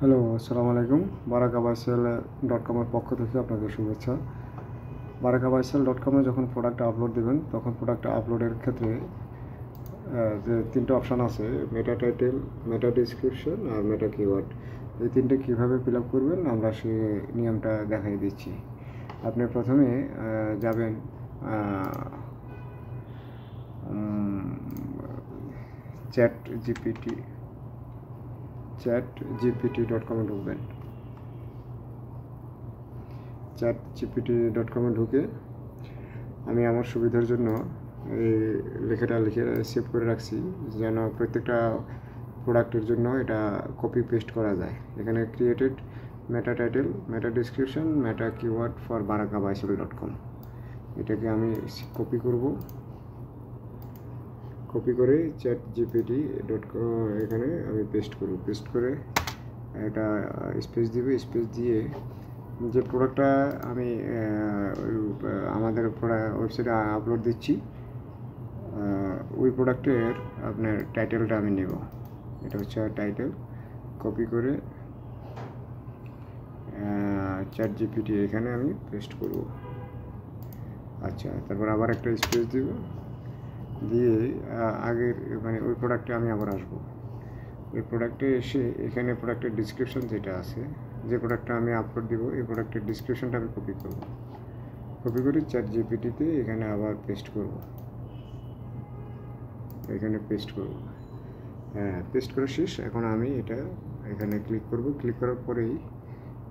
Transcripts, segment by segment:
Hello, আসসালামু আলাইকুম। বারাকাবাইসেল.com-এর পক্ষ থেকে আপনাদের শুভেচ্ছা। বারাকাবাইসেল.com-এ যখন প্রোডাক্ট আপলোড দেবেন, তখন প্রোডাক্ট আপলোডের ক্ষেত্রে যে তিনটে অপশান আছে, মেটা টাইটেল, মেটা ডিসক্রিপশন আর মেটা কিওয়ার্ড। এই তিনটে কীভাবে ফিল আপ করবেন আমরা সে নিয়মটা দেখাই দিচ্ছি। আপনি প্রথমে যাবেন ChatGPT.com-এ ঢুকবেন। ChatGPT.com-এ ঢুকে আমি আমার সুবিধার জন্য এই লেখাটা লিখে সেভ করে রাখছি, যেন প্রত্যেকটা প্রোডাক্টের জন্য এটা কপি পেস্ট করা যায়। এখানে created meta title, meta description, meta keyword for barakabaisel.com। এটাকে আমি কপি করব। কপি করে ChatGPT.com এখানে আমি পেস্ট করব। পেস্ট করে এটা স্পেস দিবে। স্পেস দিয়ে যে প্রোডাক্টটা আমি আমাদের ওয়েবসাইটে আপলোড দিচ্ছি, ওই প্রোডাক্টের আপনার টাইটেলটা আমি নেব। এটা হচ্ছে টাইটেল। কপি করে ChatGPT এখানে আমি পেস্ট করব। আচ্ছা, তারপর আবার একটা স্পেস দিব, দিয়ে আগের ওই প্রোডাক্টে আমি আবার আসব। ওই প্রোডাক্টে এসে এখানে প্রোডাক্টের ডিসক্রিপশন যেটা আছে, যে প্রোডাক্টটা আমি আপলোড দিব, এই প্রোডাক্টের ডিসক্রিপশনটা আমি কপি করব। কপি করে ChatGPT-তে এখানে আবার পেস্ট করব। এখানে পেস্ট করব। হ্যাঁ, পেস্ট করা শেষ। এখন আমি এটা এখানে ক্লিক করব। ক্লিক করার পরেই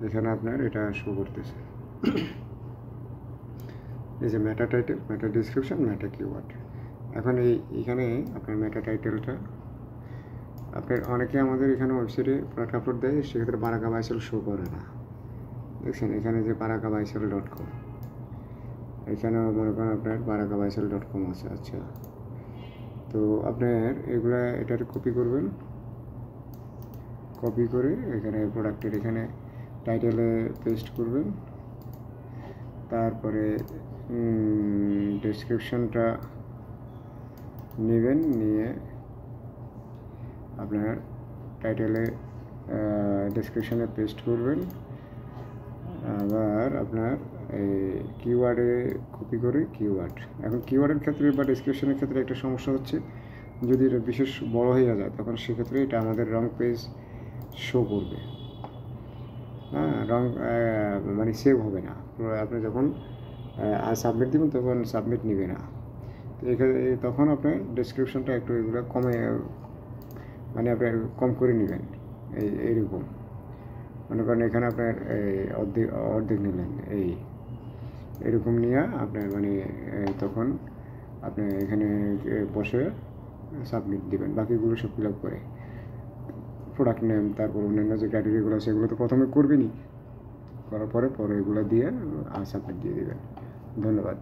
এখানে আপনার এটা শো করতেছে, এই যে মেটা টাইটেল, মেটা ডিসক্রিপশন, মেটা কিওয়ার্ড। এখন এইখানে আপনার মেটা টাইটেলটা আপনার অনেকে আমাদের এখানে ওয়েবসাইটে প্রোডাক্ট আপলোড দেয়, সেক্ষেত্রে বারাকাবাইসেল শো করে না। দেখছেন এখানে যে barakabaisel.com, এখানেও মনে করেন আপনার barakabaisel.com আছে। আচ্ছা, তো আপনার এটার কপি করবেন। কপি করে এখানে প্রোডাক্টের এখানে টাইটেলে পেস্ট করবেন। তারপরে ডেসক্রিপশনটা নেবেন, নিয়ে আপনার টাইটেলে ডেসক্রিপশনে পেস্ট করবেন। আবার আপনার এই কিওয়ার্ডে কপি করে কিওয়ার্ড। এখন কিওয়ার্ডের ক্ষেত্রে বা ডেসক্রিপশনের ক্ষেত্রে একটা সমস্যা হচ্ছে, যদি এটা বিশেষ বড় হয়ে যায়, তখন সেক্ষেত্রে এটা আমাদের রং পেজ শো করবে। হ্যাঁ, রং সেভ হবে না। আপনি যখন সাবমিট দেবেন তখন সাবমিট নেবে না। তো এখানে তখন আপনার ডেসক্রিপশনটা একটু এগুলো আপনার কম করে নেবেন। এইরকম মনে করেন এখানে আপনার অর্ধেক নিলেন, এরকম নিয়ে আপনার তখন আপনি এখানে বসে সাবমিট দেবেন। বাকিগুলো সব ফিল আপ করে প্রোডাক্ট নেম, তারপর অন্যান্য যে ক্রাইটেরিয়াগুলো আছে সেগুলো তো প্রথমে করবেনই, করার পরে এগুলো দিয়ে সাবমিট দিয়ে দেবেন। ধন্যবাদ।